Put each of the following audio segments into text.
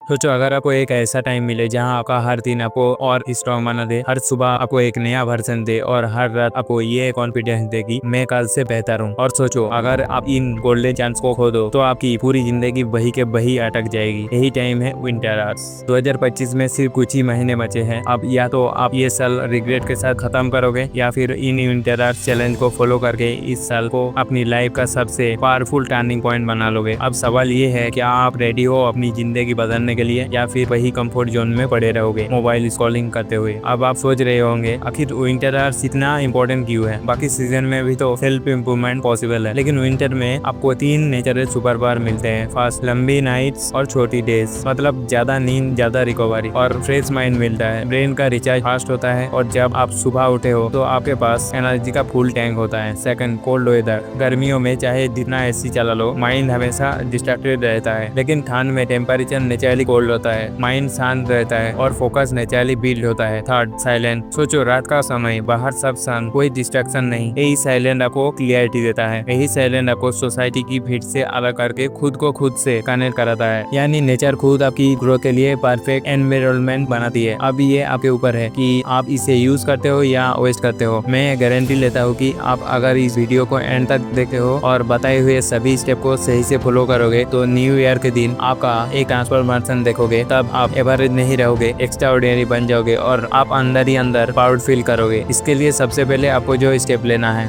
सोचो अगर आपको एक ऐसा टाइम मिले जहां आपका हर दिन आपको और स्ट्रॉन्ग बना दे, हर सुबह आपको एक नया वर्जन दे और हर रात आपको ये कॉन्फिडेंस दे कि मैं कल से बेहतर हूँ। और सोचो अगर आप इन गोल्डन चांस को खो दो तो आपकी पूरी जिंदगी वही के वही अटक जाएगी। यही टाइम है विंटर आवर्स। 2025 में सिर्फ कुछ ही महीने बचे हैं। अब या तो आप ये साल रिग्रेट के साथ खत्म करोगे या फिर इन विंटर आवर्स चैलेंज को फॉलो करके इस साल को अपनी लाइफ का सबसे पावरफुल टर्निंग पॉइंट बना लोगे। अब सवाल ये है कि आप रेडी हो अपनी जिंदगी बदलने के लिए या फिर वही कंफर्ट जोन में पड़े रहोगे मोबाइल स्क्रॉलिंग करते हुए। अब आप सोच रहे होंगे आखिर विंटर आवर्स इतना इंपॉर्टेंट क्यों है? बाकी सीजन में भी तो सेल्फ इम्प्रूवमेंट पॉसिबल है, लेकिन विंटर में आपको 3 नेचुरल सुपर पावर मिलते हैं। फर्स्ट, लंबी नाइट्स और छोटी डेज, मतलब ज्यादा नींद, ज्यादा रिकवरी और फ्रेश माइंड मिलता है। ब्रेन का रिचार्ज फास्ट होता है और जब आप सुबह उठे हो तो आपके पास एनर्जी का फुल टैंक होता है। Second, cold weather. गर्मियों में चाहे जितना एसी चला लो माइंड हमेशा डिस्ट्रैक्टेड रहता है, लेकिन ठंड में टेम्परेचर नेचुरली कोल्ड होता है, माइंड शांत रहता है और फोकस नेचुरली बिल्ड होता है। Third, silent. सोचो रात का समय, बाहर सब शांत, कोई डिस्ट्रैक्शन नहीं। यही साइलेंट आपको क्लियरिटी देता है। यही साइलेंट आपको सोसाइटी की भीड़ से अलग करके खुद को खुद से कनेक्ट कराता है। यानी नेचर खुद आपकी ग्रोथ के लिए परफेक्ट एनवायरनमेंट बनाती है। अब ये आपके ऊपर है कि आप इसे यूज करते हो या वेस्ट करते हो। मैं गारंटी लेता हूँ कि आप अगर इस वीडियो को एंड तक देखते हो और बताए हुए सभी स्टेप को सही से फॉलो करोगे तो न्यू ईयर के दिन आपका एक ट्रांसफॉर्मेशन देखोगे। तब आप एवरेज नहीं रहोगे, एक्स्ट्राऑर्डिनरी बन जाओगे और आप अंदर ही अंदर प्राउड फील करोगे। इसके लिए सबसे पहले आपको जो स्टेप लेना है,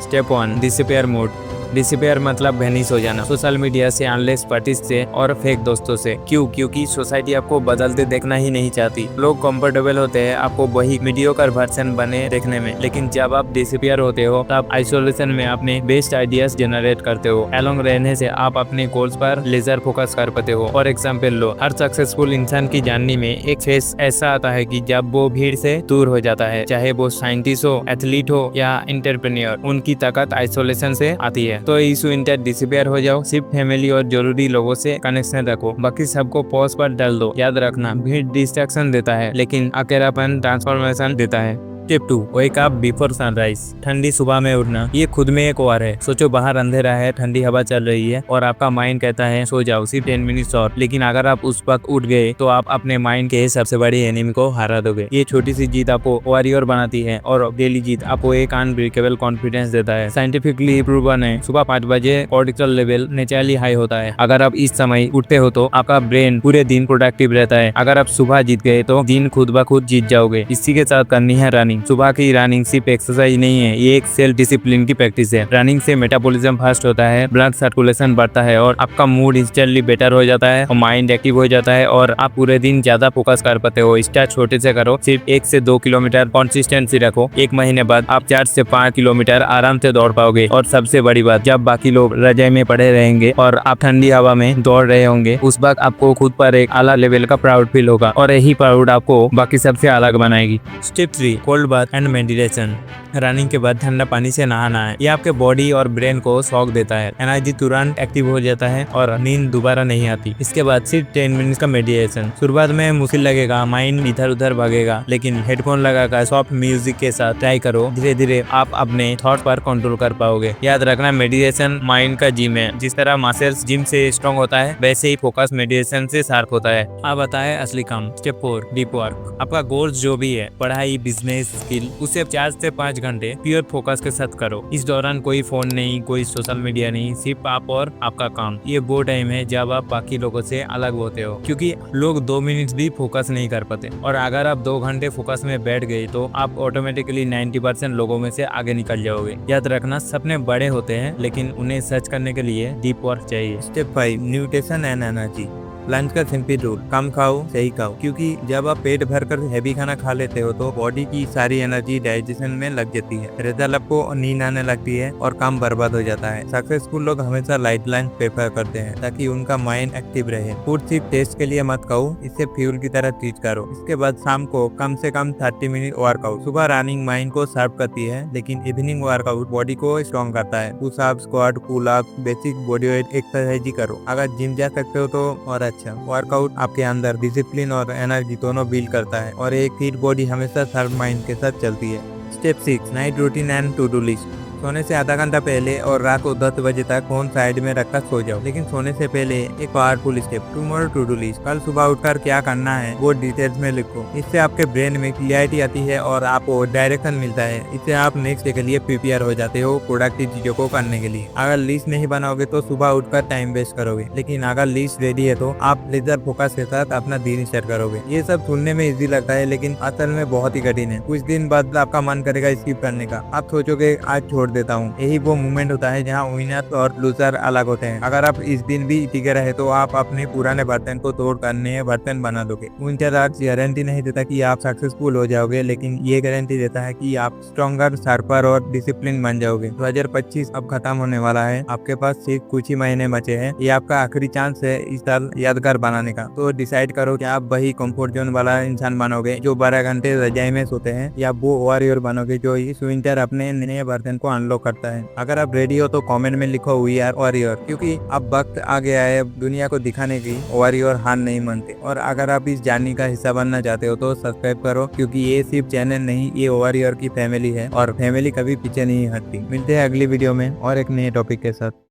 स्टेप 1, डिसअपियर मोड। डिसअपियर मतलब वेनिश हो जाना, सोशल मीडिया से, अनलेस पार्टीज से और फेक दोस्तों से। क्यों? क्योंकि सोसाइटी आपको बदलते देखना ही नहीं चाहती। लोग कंफर्टेबल होते हैं आपको वही मीडियोकर वर्जन बने देखने में, लेकिन जब आप डिसअपियर होते हो तब आइसोलेशन में अपने बेस्ट आइडियाज जनरेट करते हो। अलोंग रहने से आप अपने गोल्स पर लेजर फोकस कर पाते हो। For example low, her successful इंसान की जर्नी में एक फेस ऐसा आता है कि जब वो भीड़ से दूर हो जाता है, चाहे वो साइंटिस्ट हो, एथलीट हो या एंटरप्रेन्योर, उनकी ताकत आइसोलेशन से आती है। तो इस विंटर डिसअपियर हो जाओ, सिर्फ फैमिली और जरूरी लोगों से कनेक्शन रखो, बाकी सबको पॉज पर डाल दो। याद रखना, भीड़ डिस्ट्रैक्शन देता है लेकिन अकेलापन ट्रांसफॉर्मेशन देता है। Tip 2, wake up before sunrise. ठंडी सुबह में उठना ये खुद में एक वार है। सोचो बाहर अंधेरा है, ठंडी हवा चल रही है और आपका माइंड कहता है सो जाओ, सिर्फ 10 मिनट्स और। लेकिन अगर आप उस वक्त उठ गए तो आप अपने माइंड के सबसे बड़ी एनिमी को हरा दोगे। ये छोटी सी जीत आपको वॉरियर बनाती है और डेली जीत आपको एक अनब्रेकेबल कॉन्फिडेंस देता है। साइंटिफिकली प्रूवन है, सुबह 5 बजे कॉर्टिसोल लेवल नेचुरली हाई होता है। अगर आप इस समय उठते हो तो आपका ब्रेन पूरे दिन प्रोडक्टिव रहता है। अगर आप सुबह जीत गए तो दिन खुद ब खुद जीत जाओगे। इसी के साथ करनी है रनिंग। सुबह की रनिंग सिर्फ एक्सरसाइज नहीं है, ये एक सेल्फ डिसिप्लिन की प्रैक्टिस है। रनिंग से मेटाबॉलिज्म फास्ट होता है, ब्लड सर्कुलेशन बढ़ता है और आपका मूड इंस्टेंटली बेटर हो जाता है और माइंड एक्टिव हो जाता है और आप पूरे दिन ज्यादा फोकस कर पाते हो। स्टार्ट छोटे से करो, सिर्फ 1 से 2 किलोमीटर कंसिस्टेंसी रखो। 1 महीने बाद आप 4 से 5 किलोमीटर आराम से दौड़ पाओगे। और सबसे बड़ी बात, जब बाकी लोग रजाई में पड़े रहेंगे और आप ठंडी हवा में दौड़ रहे होंगे, उस वक्त आपको खुद पर एक अलग लेवल का प्राउड फील होगा और यही प्राउड आपको बाकी सबसे अलग बनाएगी। Step 3, cold bath and meditation. Running के बाद ठंडा पानी से नहाना है। ये आपके बॉडी और ब्रेन को शॉक देता है, एनर्जी तुरंत एक्टिव हो जाता है और नींद दोबारा नहीं आती। इसके बाद सिर्फ 10 मिनट का मेडिटेशन। शुरुआत में मुश्किल लगेगा, माइंड इधर उधर भागेगा, लेकिन हेडफोन लगाकर सॉफ्ट म्यूजिक के साथ ट्राई करो। धीरे धीरे आप अपने थॉट पर कंट्रोल कर पाओगे। याद रखना, मेडिटेशन माइंड का जिम है। जिस तरह मसल्स जिम से स्ट्रॉन्ग होता है, वैसे ही फोकस मेडिटेशन से शार्प होता है। अब आता है असली काम, स्टेप 4, डीप वर्क। आपका गोल्स जो भी है, पढ़ाई, बिजनेस, स्किल, उसे 4 से 5 घंटे प्योर फोकस के साथ करो। इस दौरान कोई फोन नहीं, कोई सोशल मीडिया नहीं, सिर्फ आप और आपका काम। ये वो टाइम है जब आप बाकी लोगों से अलग होते हो, क्योंकि लोग 2 मिनट भी फोकस नहीं कर पाते। और अगर आप 2 घंटे फोकस में बैठ गए तो आप ऑटोमेटिकली 90% लोगों में से आगे निकल जाओगे। याद रखना, सपने बड़े होते हैं लेकिन उन्हें सच करने के लिए डीप वर्क चाहिए। Step 5, nutrition and energy. Lunch का सिंपल रूल, कम खाओ, सही खाओ, क्योंकि जब आप पेट भरकर हैवी खाना खा लेते हो तो बॉडी की सारी एनर्जी डाइजेशन में लग जाती है। रिजल्ट आपको नींद आने लगती है और काम बर्बाद हो जाता है। सक्सेसफुल लोग हमेशा लाइट लंच प्रेफर करते हैं ताकि उनका माइंड एक्टिव रहे। फूड सिर्फ टेस्ट के लिए मत खाओ, इसे फ्यूल की तरह ट्रीट करो। इसके बाद शाम को कम से कम 30 मिनट वर्कआउट। सुबह रनिंग माइंड को शार्प करती है, लेकिन इवनिंग वर्कआउट बॉडी को स्ट्रॉन्ग करता है। Push up, squat, pull up, basic body weight exercise ही करो। अगर जिम जा सकते हो तो और अच्छा। वर्कआउट आपके अंदर डिसिप्लिन और एनर्जी दोनों बिल्ड करता है और एक फिट बॉडी हमेशा शार्प माइंड के साथ चलती है। Step 6, night routine and to do list. सोने से आधा घंटा पहले और रात को 10 बजे तक फोन साइड में रखकर सो जाओ। लेकिन सोने से पहले एक powerful step, tomorrow to do list. कल सुबह उठकर क्या करना है वो डिटेल्स में लिखो। इससे आपके ब्रेन में क्लियरिटी आती है और आपको डायरेक्शन मिलता है। इससे आप नेक्स्ट डे के लिए प्रिपेयर हो जाते हो प्रोडक्टिव चीजों को करने के लिए। अगर लिस्ट नहीं बनाओगे तो सुबह उठकर टाइम वेस्ट करोगे, लेकिन अगर लिस्ट रेडी है तो आप लेजर फोकस के साथ अपना दिन स्टार्ट करोगे। ये सब सुनने में इजी लगता है, लेकिन असल में बहुत ही कठिन है। कुछ दिन बाद आपका मन करेगा स्किप करने का, आप सोचोगे आज छोड़ देता हूँ। यही वो मोमेंट होता है जहाँ विनर और लूजर अलग होते हैं। अगर आप इस दिन भी टिके रहे तो आप अपने पुराने बर्तन को तोड़ कर नए बर्तन बना दोगे। विंटर आज गारंटी नहीं देता कि आप सक्सेसफुल हो जाओगे, लेकिन ये गारंटी देता है कि आप स्ट्रॉन्गर, शार्पर और डिसिप्लिन बन जाओगे। 2025 अब खत्म होने वाला है, आपके पास सिर्फ कुछ ही महीने बचे हैं। ये आपका आखिरी चांस है इस साल यादगार बनाने का। तो डिसाइड करो कि आप वही कंफर्ट जोन वाला इंसान बनोगे जो 12 घंटे रजाई में सोते हैं, या वो वॉरियर बनोगे जो इस विंटर अपने नए बर्तन को अनलॉक करता है। अगर आप रेडी हो तो कमेंट में लिखो वी आर वॉरियर, क्योंकि अब वक्त आ गया है दुनिया को दिखाने की वॉरियर हार नहीं मानते। और अगर आप इस जर्नी का हिस्सा बनना चाहते हो तो सब्सक्राइब करो, क्योंकि ये सिर्फ चैनल नहीं, ये वॉरियर की फैमिली है और फैमिली कभी पीछे नहीं हटती। मिलते हैं अगली वीडियो में और एक नए टॉपिक के साथ।